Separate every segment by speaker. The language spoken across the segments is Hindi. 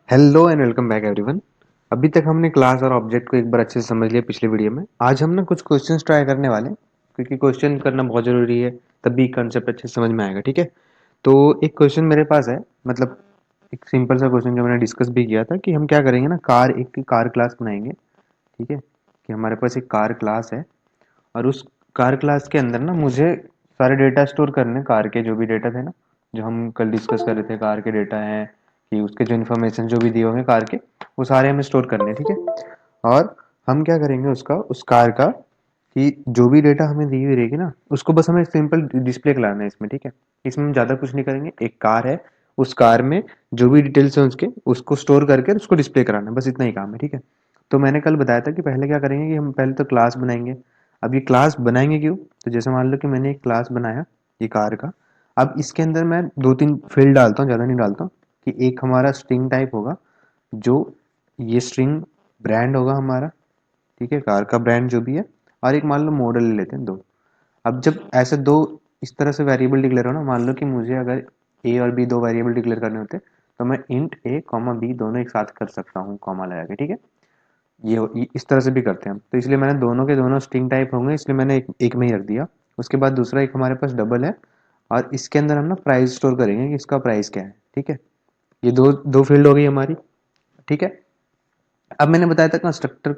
Speaker 1: Hello and welcome back everyone. अभी तक हमने क्लास और ऑब्जेक्ट को एक बार अच्छे से समझ लिया पिछले वीडियो में। आज हम ना कुछ क्वेश्चंस ट्राई करने वाले हैं, क्योंकि क्वेश्चन करना बहुत ज़रूरी है, तभी कंसेप्ट अच्छे से समझ में आएगा। ठीक है, तो एक क्वेश्चन मेरे पास है, मतलब एक सिंपल सा क्वेश्चन जो मैंने डिस्कस भी किया था कि हम क्या करेंगे ना, एक कार क्लास बनाएंगे। ठीक है, कि हमारे पास एक कार क्लास है और उस कार क्लास के अंदर ना मुझे सारे डेटा स्टोर करने, कार के जो भी डेटा थे ना, जो हम कल डिस्कस कर रहे थे, कार के डेटा हैं कि उसके जो इन्फॉर्मेशन जो भी दिए होंगे कार के, वो सारे हमें स्टोर करने हैं। ठीक है, और हम क्या करेंगे उसका, उस कार का, कि जो भी डेटा हमें दी हुई रहेगी ना, उसको बस हमें सिंपल डिस्प्ले कराना है इसमें। ठीक है, इसमें हम ज़्यादा कुछ नहीं करेंगे। एक कार है, उस कार में जो भी डिटेल्स हैं उसके, उसको स्टोर करके उसको डिस्प्ले कराना है, बस इतना ही काम है। ठीक है, तो मैंने कल बताया था कि पहले क्या करेंगे कि हम पहले तो क्लास बनाएंगे। अब ये क्लास बनाएंगे क्यों, तो जैसे मान लो कि मैंने एक क्लास बनाया ये कार का। अब इसके अंदर मैं दो तीन फील्ड डालता हूँ, ज़्यादा नहीं डालता हूँ। कि एक हमारा स्ट्रिंग टाइप होगा, जो ये स्ट्रिंग ब्रांड होगा हमारा। ठीक है, कार का ब्रांड जो भी है। और एक मान लो मॉडल ले लेते हैं दो। अब जब ऐसे दो इस तरह से वेरिएबल डिक्लेयर हो ना, मान लो कि मुझे अगर ए और बी दो वेरिएबल डिक्लेयर करने होते, तो मैं इंट ए कॉमा बी दोनों एक साथ कर सकता हूँ कॉमा लगा के। ठीक है, ये इस तरह से भी करते हैं हम, तो इसलिए मैंने दोनों के दोनों स्ट्रिंग टाइप होंगे, इसलिए मैंने एक में ही रख दिया। उसके बाद दूसरा एक हमारे पास डबल है, और इसके अंदर हम ना प्राइस स्टोर करेंगे कि इसका प्राइस क्या है। ठीक है, ये दो दो फील्ड हो गई हमारी। ठीक है, अब मैंने बताया था कंस्ट्रक्टर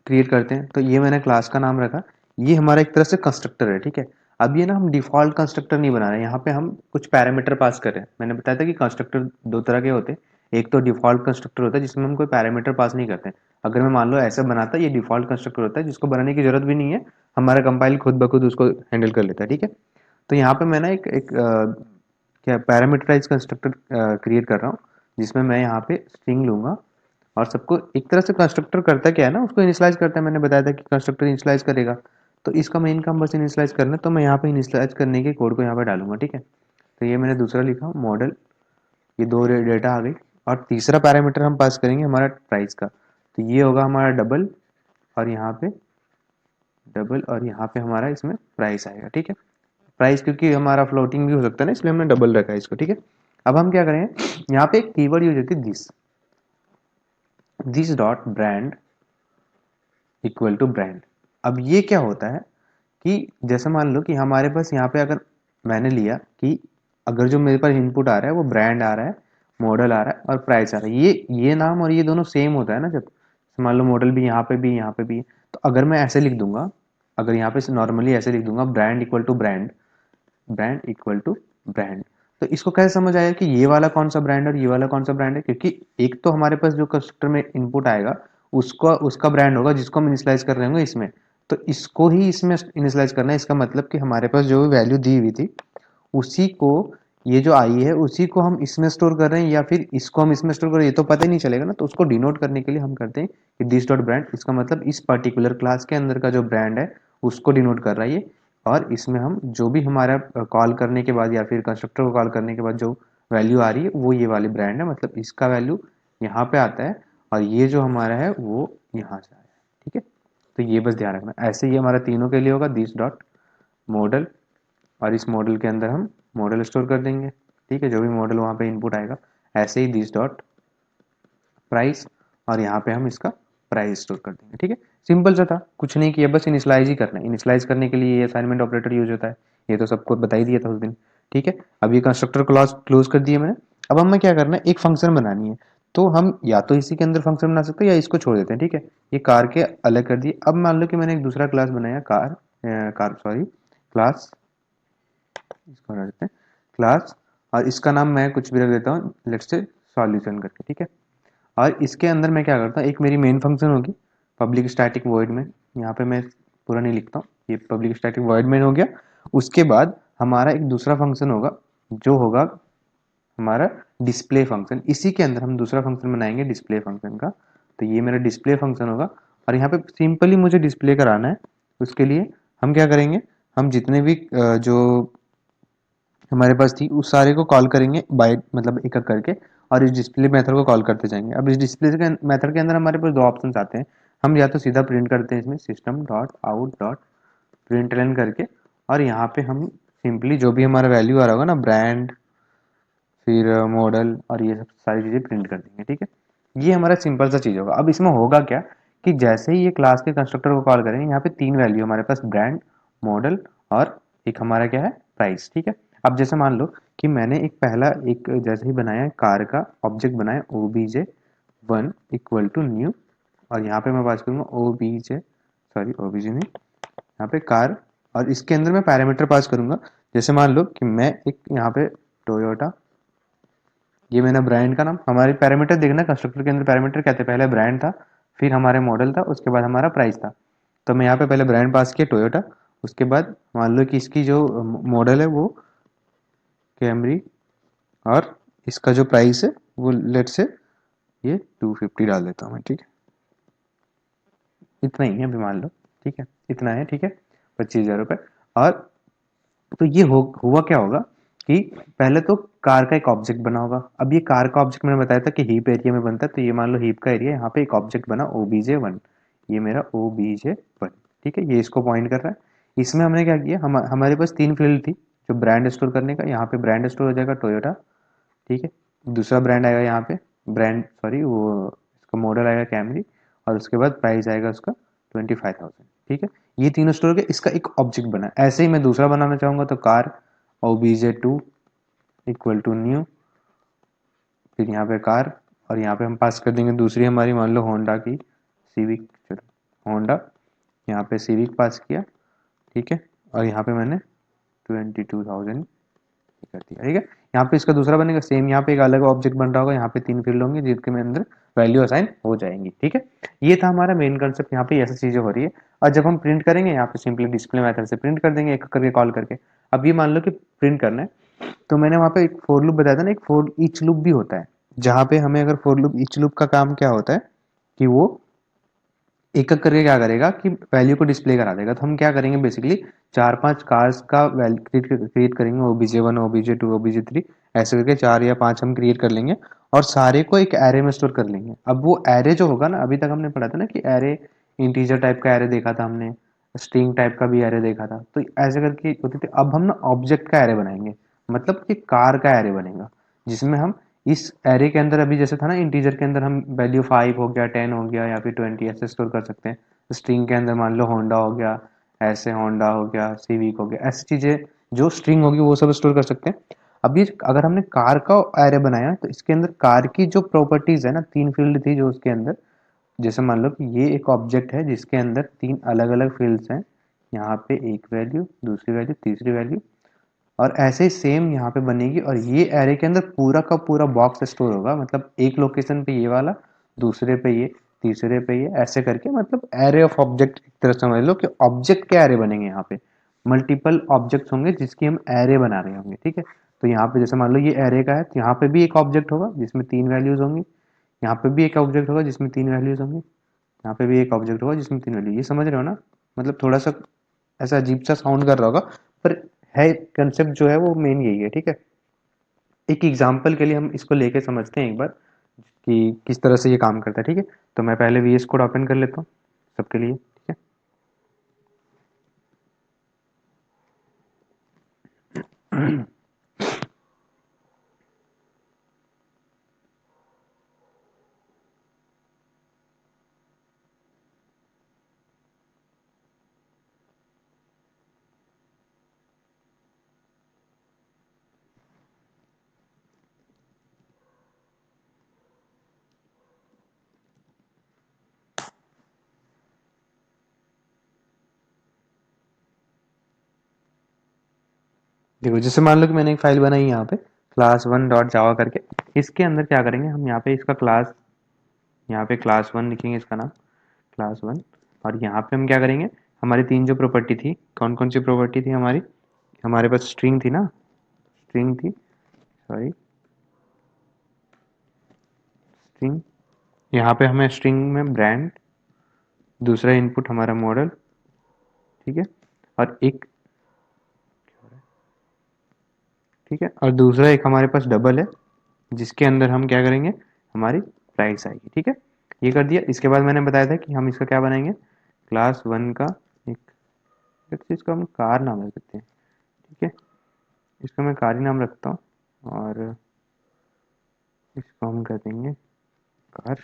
Speaker 1: क्रिएट करते हैं, तो ये मैंने क्लास का नाम रखा। ये हमारा एक तरह से कंस्ट्रक्टर है। ठीक है, अब ये ना हम डिफॉल्ट कंस्ट्रक्टर नहीं बना रहे हैं, यहाँ पे हम कुछ पैरामीटर पास कर रहे हैं। मैंने बताया था कि कंस्ट्रक्टर दो तरह के होते हैं। एक तो डिफॉल्ट कंस्ट्रक्टर होता है जिसमें हम कोई पैरामीटर पास नहीं करते हैं। अगर मैं मान लो ऐसे बनाता, ये डिफॉल्ट कंस्ट्रक्टर होता है जिसको बनाने की जरूरत भी नहीं है, हमारा कंपाइल खुद ब खुद उसको हैंडल कर लेता है। ठीक है, तो यहाँ पे मैं ना एक क्या पैरामीटराइज कंस्ट्रक्टर क्रिएट कर रहा हूँ, जिसमें मैं यहाँ पे स्ट्रिंग लूंगा और सबको एक तरह से कंस्ट्रक्टर करता क्या है ना, उसको इनिशियलाइज करता है। मैंने बताया था कि कंस्ट्रक्टर इनिशियलाइज करेगा, तो इसका मेन काम बस इनिशियलाइज करना है। तो मैं यहाँ पे इनिशियलाइज करने के कोड को यहाँ पे डालूंगा। ठीक है, तो ये मैंने दूसरा लिखा मॉडल, ये दो डेटा आ गई। और तीसरा पैरामीटर हम पास करेंगे हमारा प्राइस का, तो ये होगा हमारा डबल, और यहाँ पे डबल, और यहाँ पे हमारा इसमें प्राइस आएगा। ठीक है, प्राइस क्योंकि हमारा फ्लोटिंग भी हो सकता है ना, इसलिए हमने डबल रखा है इसको। ठीक है, अब हम क्या करेंगे, यहाँ पे एक कीवर्ड यूज होती है this, this dot brand equal to brand. अब ये क्या होता है कि जैसे मान लो कि हमारे पास यहाँ पे अगर मैंने लिया कि अगर जो मेरे पास इनपुट आ रहा है वो ब्रांड आ रहा है, मॉडल आ रहा है और प्राइस आ रहा है, ये नाम और ये दोनों सेम होता है ना। जब मान लो मॉडल भी यहाँ पे भी यहाँ पे भी, तो अगर मैं ऐसे लिख दूंगा, अगर यहाँ पे नॉर्मली ऐसे लिख दूंगा brand equal to brand, brand equal to brand, तो इसको कैसे समझ आएगा कि ये वाला कौन सा ब्रांड और ये वाला कौन सा ब्रांड है, क्योंकि एक तो हमारे पास जो कंस्ट्रक्टर में इनपुट आएगा उसका उसका ब्रांड होगा जिसको हम इनिशियलाइज कर रहे होंगे इसमें, तो इसको ही इसमें इनिशियलाइज करना है। इसका मतलब कि हमारे पास जो वैल्यू दी हुई थी उसी को, ये जो आई है उसी को हम इसमें स्टोर कर रहे हैं या फिर इसको हम इसमें स्टोर कर रहे हैं, ये तो पता ही नहीं चलेगा ना। तो उसको डिनोट करने के लिए हम करते हैं कि दिस डॉट ब्रांड, इसका मतलब इस पर्टिकुलर क्लास के अंदर का जो ब्रांड है उसको डिनोट कर रहा है ये। और इसमें हम जो भी हमारा कॉल करने के बाद या फिर कंस्ट्रक्टर को कॉल करने के बाद जो वैल्यू आ रही है वो ये वाली ब्रांड है, मतलब इसका वैल्यू यहाँ पे आता है और ये जो हमारा है वो यहाँ से आया है। ठीक है, तो ये बस ध्यान रखना। ऐसे ही हमारा तीनों के लिए होगा दिस डॉट मॉडल, और इस मॉडल के अंदर हम मॉडल स्टोर कर देंगे। ठीक है, जो भी मॉडल वहाँ पे इनपुट आएगा। ऐसे ही दिस डॉट प्राइस, और यहाँ पे हम इसका प्राइस स्टोर कर देंगे। ठीक है, सिंपल सा था, कुछ नहीं किया, बस इनिशियलाइज ही करना है। इनिशियलाइज करने के लिए ये असाइनमेंट ऑपरेटर यूज होता है, ये तो सबको बता ही दिया था उस दिन। ठीक है, अब ये कंस्ट्रक्टर क्लॉज क्लोज कर दिए मैंने। अब हमें क्या करना है, एक फंक्शन बनानी है। तो हम या तो इसी के अंदर फंक्शन बना सकते हैं या इसको छोड़ देते हैं। ठीक है, ये कार के अलग कर दिए। अब मान लो कि मैंने एक दूसरा क्लास बनाया, कार सॉरी क्लास, इसको हटा देते हैं क्लास, और इसका नाम मैं कुछ भी रख देता हूँ, लेट्स से सॉल्यूशन करके। ठीक है, और इसके अंदर मैं क्या करता हूँ, एक मेरी मेन फंक्शन होगी पब्लिक स्टैटिक वॉइड में। यहाँ पे मैं पूरा नहीं लिखता हूँ, ये पब्लिक स्टैटिक वॉइड में हो गया। उसके बाद हमारा एक दूसरा फंक्शन होगा जो होगा हमारा डिस्प्ले फंक्शन। इसी के अंदर हम दूसरा फंक्शन बनाएंगे डिस्प्ले फंक्शन का, तो ये मेरा डिस्प्ले फंक्शन होगा। और यहाँ पे सिंपली मुझे डिस्प्ले कराना है। उसके लिए हम क्या करेंगे, हम जितने भी जो हमारे पास थी उस सारे को कॉल करेंगे बाय, मतलब एक एक करके, और इस डिस्प्ले मेथड को कॉल करते जाएंगे। अब इस डिस्प्ले के मेथड के अंदर हमारे पास दो ऑप्शन आते हैं। हम या तो सीधा प्रिंट करते हैं इसमें system dot out dot print LN करके, और यहाँ पे हम सिंपली जो भी हमारा वैल्यू आ रहा होगा ना, ब्रांड फिर मॉडल और ये सब सारी चीज़ें प्रिंट कर देंगे। ठीक है, ये हमारा सिंपल सा चीज़ होगा। अब इसमें होगा क्या कि जैसे ही ये क्लास के कंस्ट्रक्टर को कॉल करेंगे, यहाँ पे 3 वैल्यू हमारे पास ब्रांड, मॉडल और एक हमारा क्या है प्राइस, ठीक है। अब जैसे मान लो कि मैंने एक पहला एक जैसे ही बनाया कार का ऑब्जेक्ट बनाया obj1 इक्वल टू न्यू, और यहाँ पे मैं पास करूंगा obj नहीं, यहाँ पे कार, और इसके अंदर मैं पैरामीटर पास करूंगा। जैसे मान लो कि मैं एक यहाँ पे टोयोटा, ये मैंने ब्रांड का नाम, हमारे पैरामीटर देखना कंस्ट्रक्टर के अंदर पैरामीटर क्या थे, पहले ब्रांड था, फिर हमारे मॉडल था, उसके बाद हमारा प्राइस था। तो मैं यहाँ पे पहले ब्रांड पास किया टोयोटा, उसके बाद मान लो कि इसकी जो मॉडल है वो कैमरी, और इसका जो प्राइस है वो लेट से ये 250 डाल देता हूँ मैं, ठीक है। इतना ही है अभी मान लो, ठीक है, इतना है, ठीक है, 25,000 रुपये। और तो ये हुआ क्या होगा कि पहले तो कार का एक ऑब्जेक्ट बना होगा। अब ये कार का ऑब्जेक्ट मैंने बताया था कि हीप एरिया में बनता है, तो ये मान लो हीप का एरिया, यहाँ पे एक ऑब्जेक्ट बना obj1, ये मेरा obj1, ठीक है, ये इसको पॉइंट कर रहा है। इसमें हमने क्या किया, हमारे पास 3 फील्ड थी जो ब्रांड स्टोर करने का, यहाँ पे ब्रांड स्टोर हो जाएगा टोयोटा, ठीक है, दूसरा ब्रांड आएगा यहाँ पे, ब्रांड सॉरी वो इसका मॉडल आएगा कैमरी, और उसके बाद प्राइस आएगा उसका 25,000, ठीक है। ये तीनों स्टोर के इसका एक ऑब्जेक्ट बना। ऐसे ही मैं दूसरा बनाना चाहूंगा तो car obj2 equal to new, फिर यहाँ पे कार, और यहाँ पे हम पास कर देंगे दूसरी हमारी मान लो होंडा की सिविक, चलो होंडा, यहाँ पे सिविक पास किया, ठीक है, और यहाँ पे मैंने 22,000 कर दिया, ठीक है। यहाँ पे इसका दूसरा बनेगा सेम, यहाँ पे एक अलग ऑब्जेक्ट बन रहा होगा, यहाँ पे 3 फील्ड होंगे जिसके में अंदर वैल्यू असाइन हो जाएंगी, ठीक है। ये था हमारा मेन कंसेप्ट, यहाँ पे ऐसी चीजें हो रही है। और जब हम प्रिंट करेंगे यहाँ पे सिंपली डिस्प्ले मेथड से प्रिंट कर देंगे, एक करके कॉल करके। अब ये मान लो कि प्रिंट करना है, तो मैंने वहाँ पे एक फोर लूप बताया था ना, एक फोर ईच लूप भी होता है, जहाँ पे हमें अगर फोर लूप ईच लूप का काम क्या होता है कि वो एक एक करके क्या करेगा कि वैल्यू को डिस्प्ले करा देगा। तो हम क्या करेंगे बेसिकली, 4-5 कार्स का वैल्यू क्रिएट करेंगे, obj1 obj2 obj3, ऐसे करके 4 या 5 हम क्रिएट कर लेंगे, और सारे को एक एरे में स्टोर कर लेंगे। अब वो एरे जो होगा ना, अभी तक हमने पढ़ा था ना कि एरे इंटीजर टाइप का एरे देखा था हमने, स्ट्रिंग टाइप का भी एरे देखा था, तो ऐसे करके होती थी। अब हम ना ऑब्जेक्ट का एरे बनाएंगे, मतलब कि कार का एरे बनेगा, जिसमें हम इस एरे के अंदर अभी जैसे था ना इंटीजर के अंदर हम वैल्यू 5 हो गया, 10 हो गया, या फिर 20 ऐसे स्टोर कर सकते हैं। स्ट्रिंग के अंदर मान लो होंडा हो गया, ऐसे होंडा हो गया, सिविक हो गया, ऐसी चीजें जो स्ट्रिंग होगी वो सब स्टोर कर सकते हैं। अब ये अगर हमने कार का एरे बनाया तो इसके अंदर कार की जो प्रॉपर्टीज है ना, 3 फील्ड थी जो उसके अंदर, जैसे मान लो कि ये एक ऑब्जेक्ट है जिसके अंदर 3 अलग अलग फील्ड्स हैं, यहाँ पे एक वैल्यू, दूसरी वैल्यू, तीसरी वैल्यू, और ऐसे ही सेम यहाँ पे बनेगी, और ये एरे के अंदर पूरा का पूरा बॉक्स स्टोर होगा, मतलब एक लोकेशन पे ये वाला, दूसरे पे ये, तीसरे पे ये, ऐसे करके, मतलब एरे ऑफ ऑब्जेक्ट एक तरह समझ लो कि ऑब्जेक्ट के एरे बनेंगे यहाँ पे, मल्टीपल ऑब्जेक्ट्स होंगे जिसकी हम एरे बना रहे होंगे, ठीक है। तो यहाँ पे जैसे मान लो ये एरे का है, तो यहाँ पे भी एक ऑब्जेक्ट होगा जिसमें 3 वैल्यूज होंगी, यहाँ पे भी एक ऑब्जेक्ट होगा जिसमें 3 वैल्यूज होंगी, यहाँ पे भी एक ऑब्जेक्ट होगा जिसमें 3 वैल्यू, ये समझ रहे हो ना। मतलब थोड़ा सा ऐसा अजीब सा साउंड कर रहा होगा, पर है कंसेप्ट जो है वो मेन यही है, ठीक है। एक एग्जांपल के लिए हम इसको लेके समझते हैं एक बार कि किस तरह से ये काम करता है, ठीक है। तो मैं पहले VS कोड ओपन कर लेता हूँ सबके लिए, ठीक है। देखो जैसे मान लो कि मैंने एक फाइल बनाई यहाँ पे class1.java करके, इसके अंदर क्या करेंगे हम, यहाँ पे इसका क्लास, यहाँ पे class1 लिखेंगे इसका नाम class1, और यहाँ पे हम क्या करेंगे, हमारी 3 जो प्रॉपर्टी थी, कौन कौन सी प्रॉपर्टी थी हमारी, हमारे पास स्ट्रिंग थी ना, स्ट्रिंग थी, सॉरी स्ट्रिंग, यहाँ पे हमें स्ट्रिंग में ब्रांड, दूसरा इनपुट हमारा मॉडल, ठीक है, और एक, ठीक है, और दूसरा एक हमारे पास डबल है जिसके अंदर हम क्या करेंगे, हमारी प्राइस आएगी, ठीक है। ये कर दिया। इसके बाद मैंने बताया था कि हम इसका क्या बनाएंगे, class1 का एक चीज का हम कार नाम रख देते हैं, ठीक है, इसका मैं कार ही नाम रखता हूँ, और इसको हम कर देंगे कार।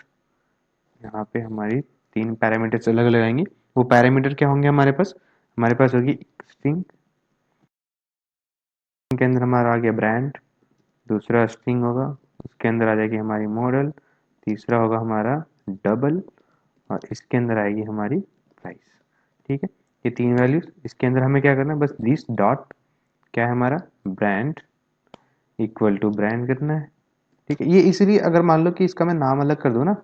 Speaker 1: यहाँ पे हमारी 3 पैरामीटर्स अलग अलग आएंगी। वो पैरामीटर क्या होंगे हमारे पास? हमारे पास होगी स्ट्रिंग के अंदर हमारा आ गया ब्रांड, दूसरा स्ट्रिंग होगा, उसके अंदर आ जाएगी हमारी मॉडल, तीसरा होगा हमारा डबल, और इसके अंदर आएगी हमारी प्राइस। ठीक है, ये 3 वैल्यूज। इसके अंदर हमें क्या करना है? बस दिस डॉट क्या है हमारा? ब्रांड इक्वल टू ब्रांड करना है। ठीक है, ये इसलिए अगर मान लो कि इसका मैं नाम अलग कर दूं ना,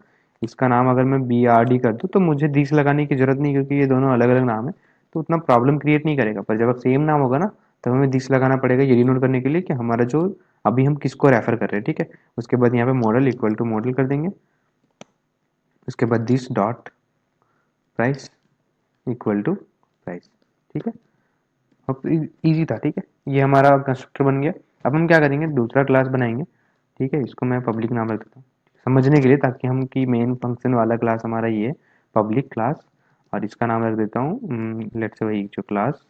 Speaker 1: इसका नाम अगर मैं BRD कर दूं तो मुझे दिस लगाने की जरूरत नहीं, क्योंकि ये दोनों अलग अलग नाम है, तो उतना प्रॉब्लम क्रिएट नहीं करेगा। पर जब सेम नाम होगा ना, तब हमें दिस लगाना पड़ेगा, ये डिनोट करने के लिए कि हमारा जो अभी हम किसको रेफर कर रहे हैं। ठीक है, उसके बाद यहाँ पे मॉडल इक्वल टू मॉडल कर देंगे, उसके बाद this dot price equal to price. ठीक है, अब इजी था। ठीक है, ये हमारा कंस्ट्रक्टर बन गया। अब हम क्या करेंगे? दूसरा क्लास बनाएंगे। ठीक है, इसको मैं पब्लिक नाम रख देता हूँ समझने के लिए, ताकि हम की मेन फंक्शन वाला क्लास हमारा ये पब्लिक क्लास, और इसका नाम रख देता हूँ लेट्स से वही जो क्लास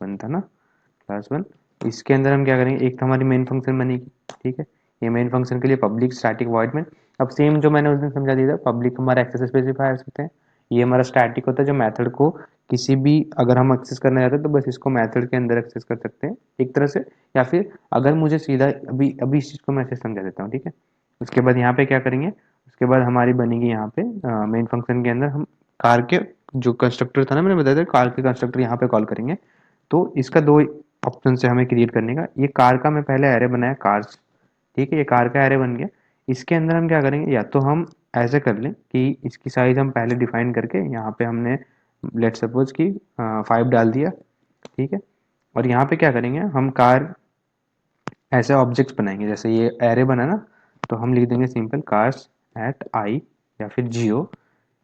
Speaker 1: 1 था ना, क्लास 1। इसके अंदर हम क्या करेंगे? एक तो हमारी मेन फंक्शन बनेगी। ठीक है, ये मेन फंक्शन के लिए पब्लिक स्टैटिक वॉइड में, अब सेम जो मैंने उस दिन समझा दिया था, पब्लिक हमारा एक्सेस स्पेसिफायर्स होते हैं, ये हमारा स्टैटिक होता है जो मेथड को किसी भी अगर हम एक्सेस करना चाहते हैं तो बस इसको मेथड के अंदर एक्सेस कर सकते हैं एक तरह से, या फिर अगर मुझे सीधा अभी अभी इस चीज़ को मैं ऐसे समझा देता हूँ। ठीक है, उसके बाद यहाँ पे क्या करेंगे? उसके बाद हमारी बनेगी यहाँ पे मेन फंक्शन के अंदर हम कार के जो कंस्ट्रक्टर था ना, मैंने बताया था, कार के कंस्ट्रक्टर यहाँ पे कॉल करेंगे। तो इसका दो ऑप्शन से हमें क्रिएट करने का, ये कार का मैं पहले एरे बनाया कार्स। ठीक है, ये कार का एरे बन गया। इसके अंदर हम क्या करेंगे? या तो हम ऐसे कर लें कि इसकी साइज हम पहले डिफाइन करके यहाँ पे हमने लेट सपोज कि 5 डाल दिया। ठीक है, और यहाँ पे क्या करेंगे? हम कार ऐसे ऑब्जेक्ट्स बनाएंगे, जैसे ये एरे बना ना, तो हम लिख देंगे सिंपल कार्स एट आई या फिर जियो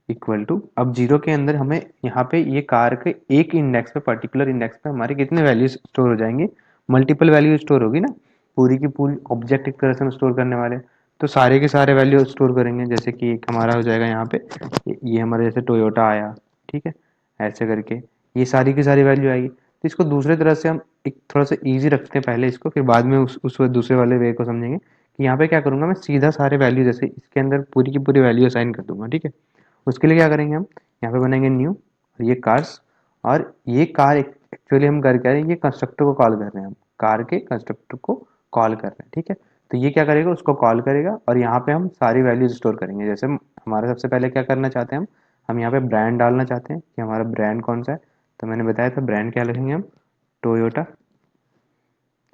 Speaker 1: इक्वल टू, अब जीरो के अंदर हमें यहाँ पे ये कार के एक इंडेक्स पे, पर्टिकुलर इंडेक्स पे हमारे कितने वैल्यूज स्टोर हो जाएंगे? मल्टीपल वैल्यू स्टोर होगी ना, पूरी की पूरी ऑब्जेक्ट एक तरह से हम स्टोर करने वाले हैं। तो सारे के सारे वैल्यू स्टोर करेंगे, जैसे कि एक हमारा हो जाएगा यहाँ पे, ये हमारा जैसे टोयोटा आया। ठीक है, ऐसे करके ये सारी की सारी वैल्यू आएगी। तो इसको दूसरे तरह से हम एक थोड़ा सा ईजी रखते हैं पहले इसको, फिर बाद में उस दूसरे वाले वे को समझेंगे कि यहाँ पे क्या करूँगा मैं? सीधा सारे वैल्यू जैसे इसके अंदर पूरी की पूरी वैल्यू असाइन कर दूंगा। ठीक है, उसके लिए क्या करेंगे? हम यहाँ पे बनाएंगे न्यू, और ये कार्स, और ये कार एक्चुअली हम कर क्या रहे हैं? ये कंस्ट्रक्टर को कॉल कर रहे हैं, हम कार के कंस्ट्रक्टर को कॉल कर रहे हैं। ठीक है, तो ये क्या करेगा? उसको कॉल करेगा, और यहाँ पे हम सारी वैल्यूज स्टोर करेंगे। जैसे हमारा सबसे पहले क्या करना चाहते हैं? हम यहाँ पे ब्रांड डालना चाहते हैं कि हमारा ब्रांड कौन सा है। तो मैंने बताया था ब्रांड क्या लिखेंगे हम? टोयोटा।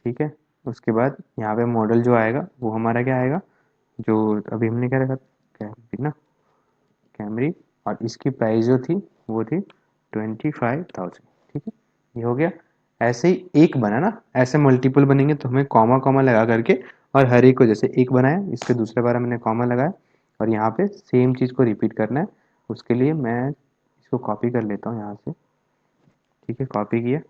Speaker 1: ठीक है, उसके बाद यहाँ पे मॉडल जो आएगा वो हमारा क्या आएगा? जो अभी हमने क्या रखा था? कैमरी ना, कैमरी। और इसकी प्राइस जो थी वो थी 25,000। ठीक है, ये हो गया। ऐसे ही एक बना ना, ऐसे मल्टीपल बनेंगे तो हमें कॉमा कॉमा लगा करके, और हर एक को जैसे एक बनाया, इसके दूसरे बार मैंने कॉमा लगाया, और यहाँ पे सेम चीज़ को रिपीट करना है। उसके लिए मैं इसको कॉपी कर लेता हूँ यहाँ से। ठीक है, कॉपी किया।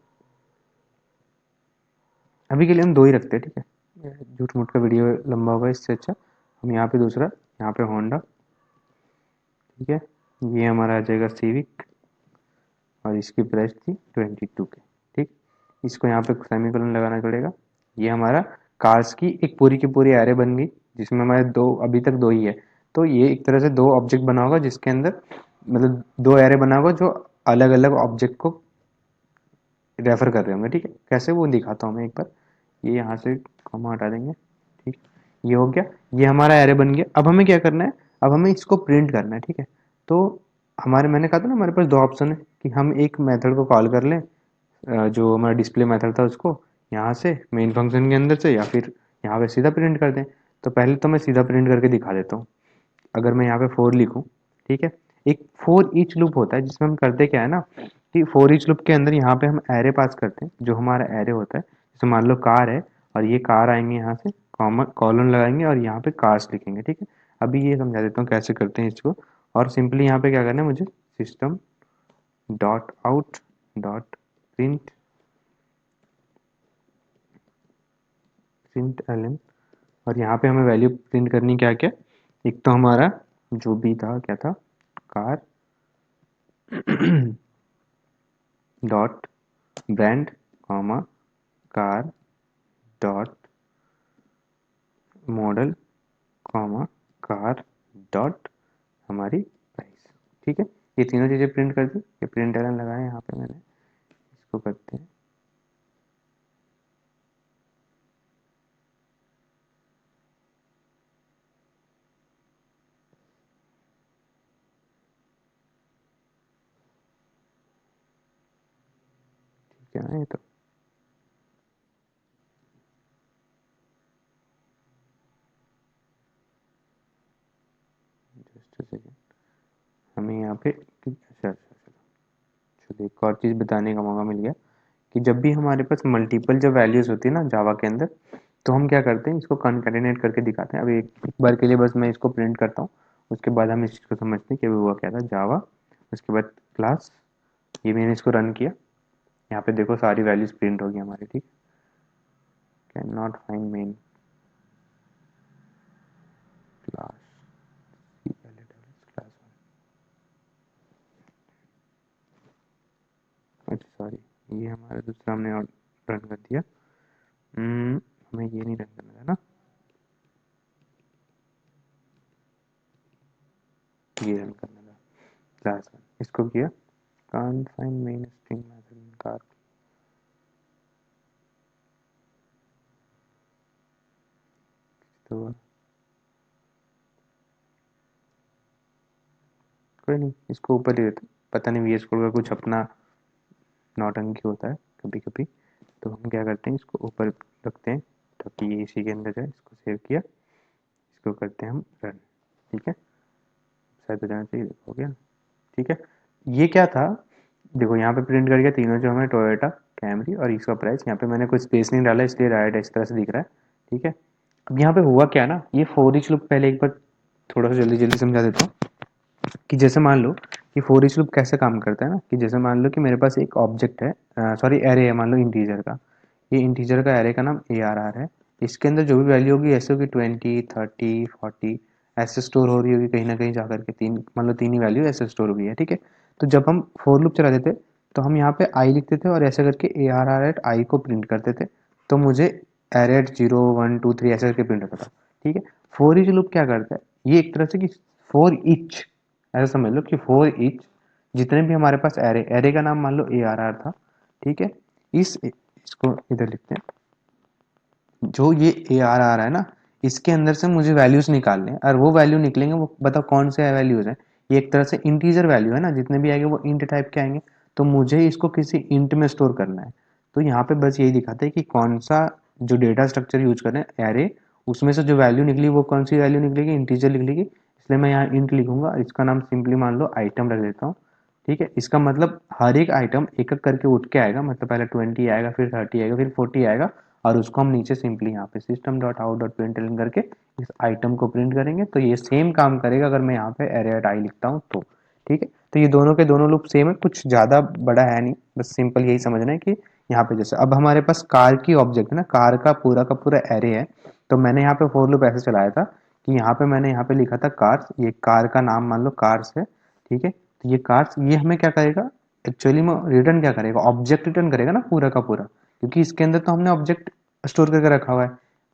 Speaker 1: अभी के लिए हम दो ही रखते हैं। ठीक है, झूठ मूठ का वीडियो लंबा होगा, इससे अच्छा हम यहाँ पे दूसरा, यहाँ पे होंडा। ठीक है, ये हमारा आ जाएगा सिविक, और इसकी प्राइस थी 22 के। ठीक, इसको यहाँ पे सेमीकोलन लगाना पड़ेगा। ये हमारा कार्स की एक पूरी की पूरी एरे बन गई, जिसमें हमारे दो अभी तक दो ही है। तो ये एक तरह से दो ऑब्जेक्ट बना होगा, जिसके अंदर मतलब दो एरे बना होगा जो अलग अलग ऑब्जेक्ट को रेफर कर रहे होंगे। ठीक है, कैसे वो दिखाता हूँ मैं एक बार। ये यहाँ से कॉमा हटा देंगे। ठीक, ये हो गया, ये हमारा एरे बन गया। अब हमें क्या करना है? अब हमें इसको प्रिंट करना है। ठीक है, तो हमारे मैंने कहा था ना, हमारे पास दो ऑप्शन है कि हम एक मेथड को कॉल कर लें, जो हमारा डिस्प्ले मेथड था उसको यहाँ से मेन फंक्शन के अंदर से, या फिर यहाँ पे सीधा प्रिंट कर दें। तो पहले तो मैं सीधा प्रिंट करके दिखा देता हूँ। अगर मैं यहाँ पे फोर लिखूँ, ठीक है, एक फोर ईच लूप होता है जिसमें हम करते क्या है ना, कि फोर ईच लूप के अंदर यहाँ पे हम एरे पास करते हैं, जो हमारा एरे होता है। जैसे मान लो कार है, और ये कार आएंगे यहाँ से, कॉमन कॉलन लगाएंगे, और यहाँ पे कार्स लिखेंगे। ठीक है, अभी ये समझा देता हूँ कैसे करते हैं इसको। और सिंपली यहाँ पे क्या करना है मुझे? System dot out dot print print LN, और यहाँ पे हमें वैल्यू प्रिंट करनी क्या क्या? एक तो हमारा जो भी था, क्या था? Car dot brand comma car dot model comma car dot हमारी प्राइस। ठीक है, ये तीनों चीज़ें प्रिंट कर दी। ये प्रिंट एलन लगाए यहाँ पे मैंने, इसको करते हैं ठीक है ना। ये तो जस्ट सेकेंड, हमें यहाँ पे अच्छा अच्छा चलो एक और चीज़ बताने का मौका मिल गया कि जब भी हमारे पास मल्टीपल जब वैल्यूज़ होती है ना जावा के अंदर, तो हम क्या करते हैं, इसको कंकैटिनेट करके दिखाते हैं। अभी एक बार के लिए बस मैं इसको प्रिंट करता हूँ, उसके बाद हम इस चीज़ को समझते हैं कि अभी हुआ क्या था। जावा, उसके बाद क्लास, ये मैंने इसको रन किया, यहाँ पे देखो सारी वैल्यूज प्रिंट होगी हमारी। ठीक, can not find main class, class, अच्छा सॉरी, ये हमारा दूसरा हमने रन कर दिया। हमें ये नहीं रन करना था ना, ये रन करना था क्लास वन, इसको किया। can't find main string method in car, तो कोई नहीं, इसको ऊपर ले देते। पता नहीं VS कोड का कुछ अपना नौटंकी होता है कभी कभी, तो हम क्या करते हैं, इसको ऊपर रखते हैं ताकि ये इसी के अंदर जाए। इसको सेव किया, इसको करते हैं हम रन। ठीक है, शायद हो जाना चाहिए, हो गया। ठीक है, ये क्या था, देखो यहाँ पे प्रिंट कर गया तीनों जो हमें, टोयोटा, कैमरी और इसका प्राइस। यहाँ पे मैंने कोई स्पेस नहीं डाला इसलिए राइट इस तरह से दिख रहा है। ठीक है, अब यहाँ पे हुआ क्या ना, ये फॉर ईच लूप पहले एक बार थोड़ा सा जल्दी जल्दी समझा देता हूँ कि जैसे मान लो कि फॉर ईच लूप कैसे काम करता है ना, कि जैसे मान लो कि मेरे पास एक ऑब्जेक्ट है, सॉरी एरे है, मान लो इंटीजर का। ये इंटीजर का एरे का नाम ARR है। इसके अंदर जो भी वैल्यू होगी ऐसे होगी 20, 30, 40 ऐसे स्टोर हो रही होगी कहीं ना कहीं जाकर के, तीन मान लो तीन ही वैल्यू ऐसे स्टोर हुई है। ठीक है, तो जब हम फॉर लूप चलाते थे तो हम यहाँ पे आई लिखते थे और ऐसे करके ARR एट आई को प्रिंट करते थे, तो मुझे एरे एट 0, 1, 2, 3 ऐसे करके प्रिंट होता था। ठीक है, फोर ईच लूप क्या करता है, ये एक तरह से कि फोर ईच, ऐसा समझ लो कि फोर ईच जितने भी हमारे पास एरे, एरे का नाम मान लो ARR था। ठीक है, इसको इधर लिखते हैं, जो ये ARR है ना, इसके अंदर से मुझे वैल्यूज निकालने हैं, और वो वैल्यू निकलेंगे, वो बताओ कौन से वैल्यूज हैं। ये एक तरह से इंटीजर वैल्यू है ना, जितने भी आएंगे वो इंट टाइप के आएंगे, तो मुझे इसको किसी इंट में स्टोर करना है। तो यहाँ पे बस यही दिखाते हैं कि कौन सा जो डेटा स्ट्रक्चर यूज कर रहे हैं एरे, उसमें से जो वैल्यू निकली वो कौन सी वैल्यू निकलेगी, इंटीजर निकलेगी। इसलिए मैं यहाँ इंट लिखूंगा, इसका नाम सिंपली मान लो आइटम रख देता हूँ। ठीक है, इसका मतलब हर एक आइटम एक एक करके उठ के आएगा, मतलब पहले 20 आएगा, फिर 30 आएगा, फिर 40 आएगा, और उसको हम नीचे सिंपली यहाँ पे system dot out dot println करके इस आइटम को प्रिंट करेंगे। तो ये सेम काम करेगा अगर मैं यहाँ पे एरे आई लिखता हूँ तो। ठीक है, तो ये दोनों के दोनों लूप सेम है, कुछ ज़्यादा बड़ा है नहीं, बस सिंपल यही समझना है कि यहाँ पे जैसे अब हमारे पास कार की ऑब्जेक्ट है ना, कार का पूरा एरे है। तो मैंने यहाँ पे फोर लूप ऐसे चलाया था कि यहाँ पे मैंने यहाँ पे लिखा था कार्स, ये कार का नाम मान लो कार्स है। ठीक है, तो ये कार्स ये हमें क्या करेगा, एक्चुअली में रिटर्न क्या करेगा, ऑब्जेक्ट रिटर्न करेगा ना पूरा का पूरा, क्योंकि इसके अंदर तो हमने ऑब्जेक्ट स्टोर करके रखा हुआ है।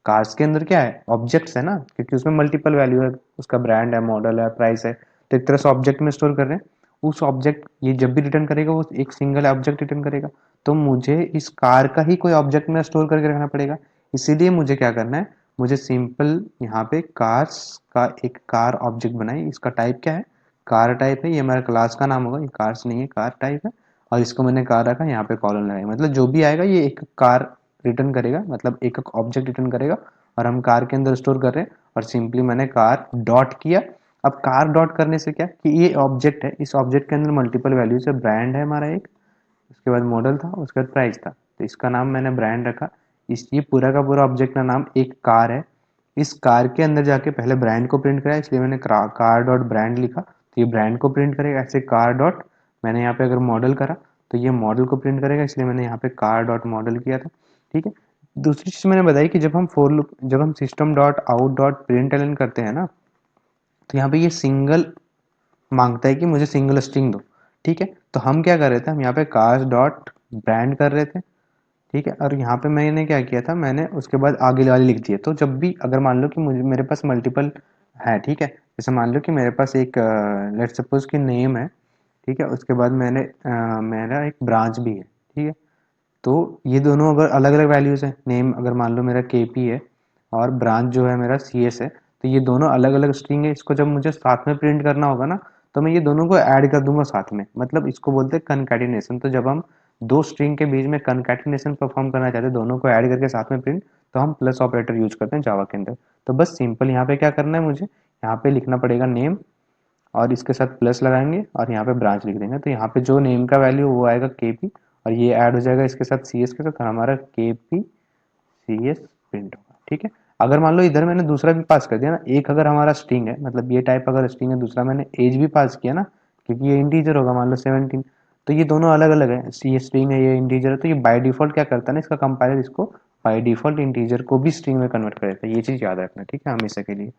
Speaker 1: कार्स के अंदर क्या है, ऑब्जेक्ट्स है ना, क्योंकि उसमें मल्टीपल वैल्यू है, उसका ब्रांड है, मॉडल है, प्राइस है, तो एक तरह से ऑब्जेक्ट में स्टोर कर रहे हैं। उस ऑब्जेक्ट ये जब भी रिटर्न करेगा वो एक सिंगल ऑब्जेक्ट रिटर्न करेगा, तो मुझे इस कार का ही कोई ऑब्जेक्ट में स्टोर करके रखना पड़ेगा। इसीलिए मुझे क्या करना है, मुझे सिंपल यहाँ पे कार्स का एक कार ऑब्जेक्ट बनाए, इसका टाइप क्या है, कार टाइप है, ये हमारा क्लास का नाम होगा, ये कार्स नहीं है, कार टाइप है, और इसको मैंने कार रखा, यहाँ पे कॉलन लगाया, मतलब जो भी आएगा ये एक कार रिटर्न करेगा, मतलब एक एक ऑब्जेक्ट रिटर्न करेगा, और हम कार के अंदर स्टोर कर रहे हैं। और सिंपली मैंने कार डॉट किया। अब कार डॉट करने से क्या कि ये ऑब्जेक्ट है, इस ऑब्जेक्ट के अंदर मल्टीपल वैल्यूज है, ब्रांड है हमारा एक, उसके बाद मॉडल था, उसके बाद प्राइस था, तो इसका नाम मैंने ब्रांड रखा। इस ये पूरा का पूरा ऑब्जेक्ट का नाम एक कार है। इस कार के अंदर जाके पहले ब्रांड को प्रिंट करा, इसलिए मैंने कार डॉट ब्रांड लिखा, तो ये ब्रांड को प्रिंट करेगा। ऐसे कार डॉट मैंने यहाँ पे अगर मॉडल करा तो ये मॉडल को प्रिंट करेगा, इसलिए मैंने यहाँ पे कार डॉट मॉडल किया था। ठीक है, दूसरी चीज मैंने बताई कि जब हम फोर लूप, जब हम system dot out dot print LN करते हैं ना, तो यहाँ पे ये सिंगल मांगता है कि मुझे सिंगल स्ट्रिंग दो। ठीक है, तो हम क्या कर रहे थे, हम यहाँ पे कार्स डॉट ब्रांड कर रहे थे। ठीक है, और यहाँ पे मैंने क्या किया था, मैंने उसके बाद आगे वाली लिख दिए, तो जब भी अगर मान लो कि मुझे मेरे पास मल्टीपल है, ठीक है, जैसे मान लो कि मेरे पास एक लेट्स सपोज कि नेम है, ठीक है, उसके बाद मेरा एक ब्रांच भी है, ठीक है। तो ये दोनों अगर अलग अलग वैल्यूज़ हैं, नेम अगर मान लो मेरा केपी है और ब्रांच जो है मेरा सीएस है, तो ये दोनों अलग अलग स्ट्रिंग है। इसको जब मुझे साथ में प्रिंट करना होगा ना, तो मैं ये दोनों को ऐड कर दूंगा साथ में, मतलब इसको बोलते हैं कनकैटिनेशन। तो जब हम दो स्ट्रिंग के बीच में कनकैटिनेशन परफॉर्म करना चाहते हैं, दोनों को ऐड करके साथ में प्रिंट, तो हम प्लस ऑपरेटर यूज करते हैं जावा के अंदर। तो बस सिंपल यहाँ पे क्या करना है, मुझे यहाँ पे लिखना पड़ेगा नेम, और इसके साथ प्लस लगाएंगे और यहाँ पे ब्रांच लिख देंगे। तो यहाँ पे जो नेम का वैल्यू वो आएगा केपी, और ये ऐड हो जाएगा इसके साथ सीएस के साथ, और हमारा केपी सीएस प्रिंट होगा, ठीक है। अगर मान लो इधर मैंने दूसरा भी पास कर दिया ना, एक अगर हमारा स्ट्रिंग है, मतलब ये टाइप अगर स्ट्रिंग है, दूसरा मैंने एज भी पास किया ना, क्योंकि ये इंटीजर होगा, मान लो 17, तो ये दोनों अलग अलग है, ये स्ट्रिंग है, ये इंटीजर है। तो ये बाय डिफॉल्ट क्या करता है ना, इसका कंपाइलर इसको बाय डिफॉल्ट इंटीजर को भी स्ट्रिंग में कन्वर्ट कर देता है। ये चीज़ याद रखना, ठीक है, हमेशा के लिए,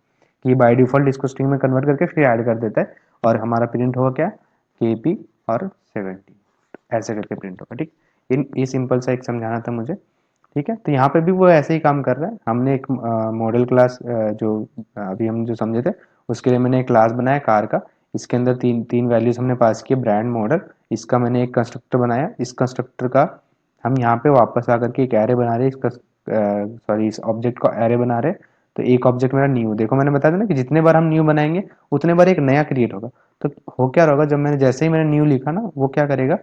Speaker 1: कि बाय डिफॉल्ट इसको स्ट्रिंग में कन्वर्ट करके फिर ऐड कर देता है, और हमारा प्रिंट होगा क्या, केपी और 70, ऐसे करके प्रिंट होगा, ठीक। ये सिंपल सा एक समझाना था मुझे, ठीक है। तो यहाँ पे भी वो ऐसे ही काम कर रहा है। हमने एक मॉडल क्लास जो अभी हम जो समझे थे, उसके लिए मैंने एक क्लास बनाया कार का। इसके अंदर तीन तीन वैल्यूज हमने पास किए, ब्रांड, मॉडल। इसका मैंने एक कंस्ट्रक्टर बनाया, इस कंस्ट्रक्टर का हम यहाँ पे वापस आकर के एक एरे बना रहे हैं, इसका सॉरी इस ऑब्जेक्ट का एरे बना रहे हैं। तो एक ऑब्जेक्ट मेरा न्यू, देखो मैंने बताया था ना कि जितने बार हम न्यू बनाएंगे उतने बार एक नया क्रिएट होगा। तो हो क्या होगा, जब मैंने जैसे ही मैंने न्यू लिखा ना, वो क्या करेगा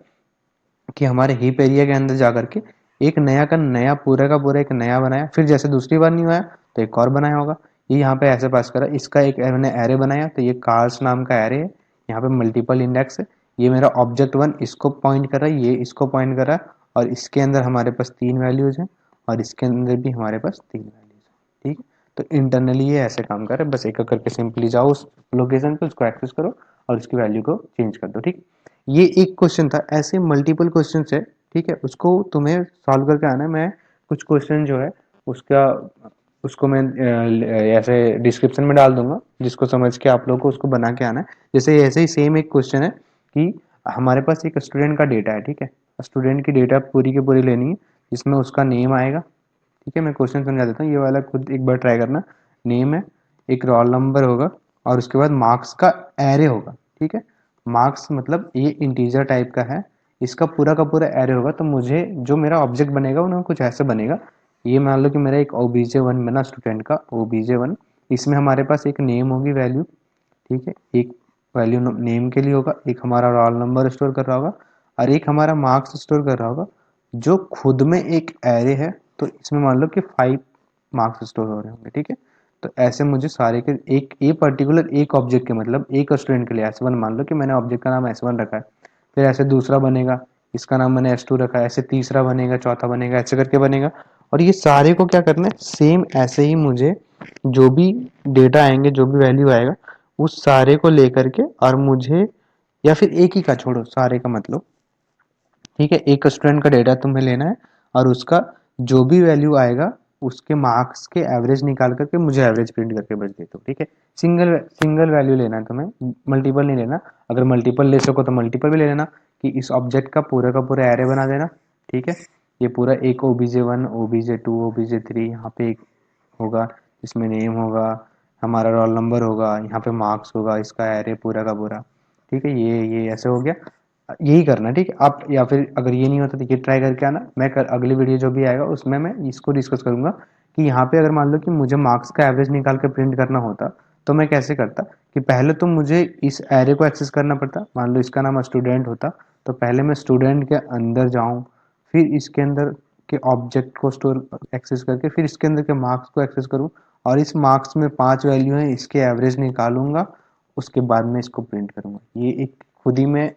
Speaker 1: कि हमारे हीप एरिया के अंदर जा करके एक नया का नया पूरा का पूरा एक नया बनाया, फिर जैसे दूसरी बार न्यू आया तो एक और बनाया होगा। ये यहाँ पे ऐसे पास करा, इसका एक मैंने एरे बनाया, तो ये कार्स नाम का एरे है, यहाँ पे मल्टीपल इंडेक्स है। ये मेरा ऑब्जेक्ट वन इसको पॉइंट कर रहा है, ये इसको पॉइंट कर रहा है, और इसके अंदर हमारे पास तीन वैल्यूज हैं, और इसके अंदर भी हमारे पास तीन वैल्यूज हैं, ठीक है। तो इंटरनली ये ऐसे काम कर रहा है, बस एक एक करके सिंपली जाओ उस लोकेशन पे, उसको एक्सेस करो और उसकी वैल्यू को चेंज कर दो, ठीक। ये एक क्वेश्चन था, ऐसे मल्टीपल क्वेश्चन है, ठीक है। उसको तुम्हें सॉल्व करके आना है। मैं कुछ क्वेश्चन जो है उसका उसको मैं ऐसे डिस्क्रिप्शन में डाल दूंगा, जिसको समझ के आप लोग को उसको बना के आना है। जैसे ऐसे ही सेम एक क्वेश्चन है कि हमारे पास एक स्टूडेंट का डेटा है, ठीक है। स्टूडेंट की डेटा पूरी की पूरी लेनी है, जिसमें उसका नेम आएगा, ठीक है। मैं क्वेश्चन समझा देता हूँ, ये वाला खुद एक बार ट्राई करना। नेम है, एक रोल नंबर होगा, और उसके बाद मार्क्स का एरे होगा, ठीक है। मार्क्स मतलब ये इंटीजर टाइप का है, इसका पूरा का पूरा एरे होगा। तो मुझे जो मेरा ऑब्जेक्ट बनेगा वो कुछ ऐसा बनेगा। ये मान लो कि मेरा एक ओबीजे वन बना, स्टूडेंट का ओबीजे वन। इसमें हमारे पास एक नेम होगी वैल्यू, ठीक है, एक वैल्यू नेम के लिए होगा, एक हमारा रोल नंबर स्टोर कर रहा होगा, और एक हमारा मार्क्स स्टोर कर रहा होगा, जो खुद में एक एरे है। तो इसमें मान लो कि 5 मार्क्स स्टोर हो रहे होंगे, ठीक है। तो ऐसे मुझे सारे के एक ए पर्टिकुलर एक ऑब्जेक्ट के, मतलब एक स्टूडेंट के लिए S1 मान लो कि मैंने ऑब्जेक्ट का नाम S1 रखा है, फिर ऐसे दूसरा बनेगा, इसका नाम मैंने S2 रखा है, ऐसे तीसरा बनेगा, चौथा बनेगा, ऐसे करके बनेगा। और ये सारे को क्या करना है, सेम ऐसे ही मुझे जो भी डेटा आएंगे, जो भी वैल्यू आएगा, उस सारे को लेकर के, और मुझे, या फिर एक ही का छोड़ो, सारे का मतलब, ठीक है, एक स्टूडेंट का डेटा तुम्हें लेना है, और उसका जो भी वैल्यू आएगा उसके मार्क्स के एवरेज निकाल करके मुझे एवरेज प्रिंट करके बस दे दो, ठीक है। सिंगल सिंगल वैल्यू लेना है तुम्हें, मल्टीपल नहीं लेना। अगर मल्टीपल ले सको तो मल्टीपल भी ले लेना, कि इस ऑब्जेक्ट का पूरा एरे बना देना, ठीक है। ये पूरा एक OBJ one, OBJ two, OBJ three, यहाँ पे एक होगा, इसमें नेम होगा, हमारा रोल नंबर होगा, यहाँ पे मार्क्स होगा, इसका एरे पूरा का पूरा, ठीक है। ये ऐसे हो गया, यही करना, ठीक है। आप या फिर अगर ये नहीं होता तो ये ट्राई करके आना। अगली वीडियो जो भी आएगा उसमें मैं इसको डिस्कस करूंगा कि यहाँ पे अगर मान लो कि मुझे मार्क्स का एवरेज निकाल के प्रिंट करना होता, तो मैं कैसे करता। कि पहले तो मुझे इस एरे को एक्सेस करना पड़ता, मान लो इसका नाम स्टूडेंट होता, तो पहले मैं स्टूडेंट के अंदर जाऊँ, फिर इसके अंदर के ऑब्जेक्ट को स्टोर एक्सेस करके फिर इसके अंदर के मार्क्स को एक्सेस करूँ, और इस मार्क्स में 5 वैल्यू हैं, इसके एवरेज निकालूंगा, उसके बाद में इसको प्रिंट करूंगा। ये एक खुद ही में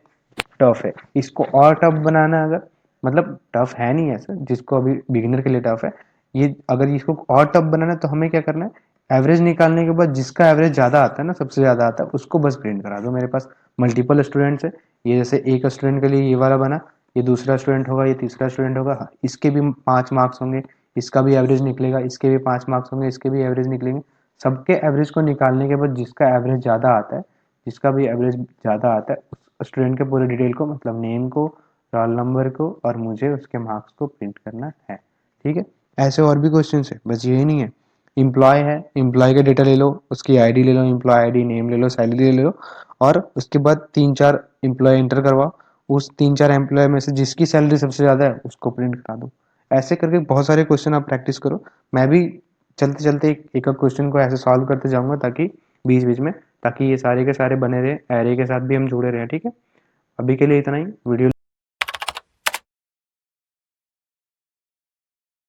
Speaker 1: टफ है। इसको और टफ बनाना, अगर मतलब टफ है नहीं ऐसा, जिसको अभी बिगिनर के लिए टफ है, ये अगर इसको और टफ बनाना है तो हमें क्या करना है, एवरेज निकालने के बाद जिसका एवरेज ज़्यादा आता है ना, सबसे ज़्यादा आता है, उसको बस प्रिंट करा दो। मेरे पास मल्टीपल स्टूडेंट्स है, ये जैसे एक स्टूडेंट के लिए ये वाला बना, ये दूसरा स्टूडेंट होगा, ये तीसरा स्टूडेंट होगा, हाँ, इसके भी 5 मार्क्स होंगे, इसका भी एवरेज निकलेगा, इसके भी 5 मार्क्स होंगे, इसके भी एवरेज निकलेंगे। सबके एवरेज को निकालने के बाद जिसका एवरेज ज़्यादा आता है, जिसका भी एवरेज ज़्यादा आता है, उस स्टूडेंट के पूरे डिटेल को, मतलब नेम को, रोल नंबर को, और मुझे उसके मार्क्स को प्रिंट करना है, ठीक है। ऐसे और भी क्वेश्चन है, बस यही नहीं है। एम्प्लॉय है, एम्प्लॉय का डेटा ले लो, उसकी आईडी ले लो, एम्प्लॉय आईडी, नेम ले लो, सैलरी ले लो, और उसके बाद 3-4 एम्प्लॉय एंटर करवाओ। उस 3-4 एम्प्लॉय में से जिसकी सैलरी सबसे ज़्यादा है उसको प्रिंट करा दो। ऐसे करके बहुत सारे क्वेश्चन आप प्रैक्टिस करो। मैं भी चलते चलते एक एक क्वेश्चन को ऐसे सॉल्व करते जाऊंगा, ताकि बीच बीच में, ताकि ये सारे के सारे बने रहे, एरे के साथ भी हम जुड़े रहे। ठीक है, अभी के लिए इतना ही। वीडियो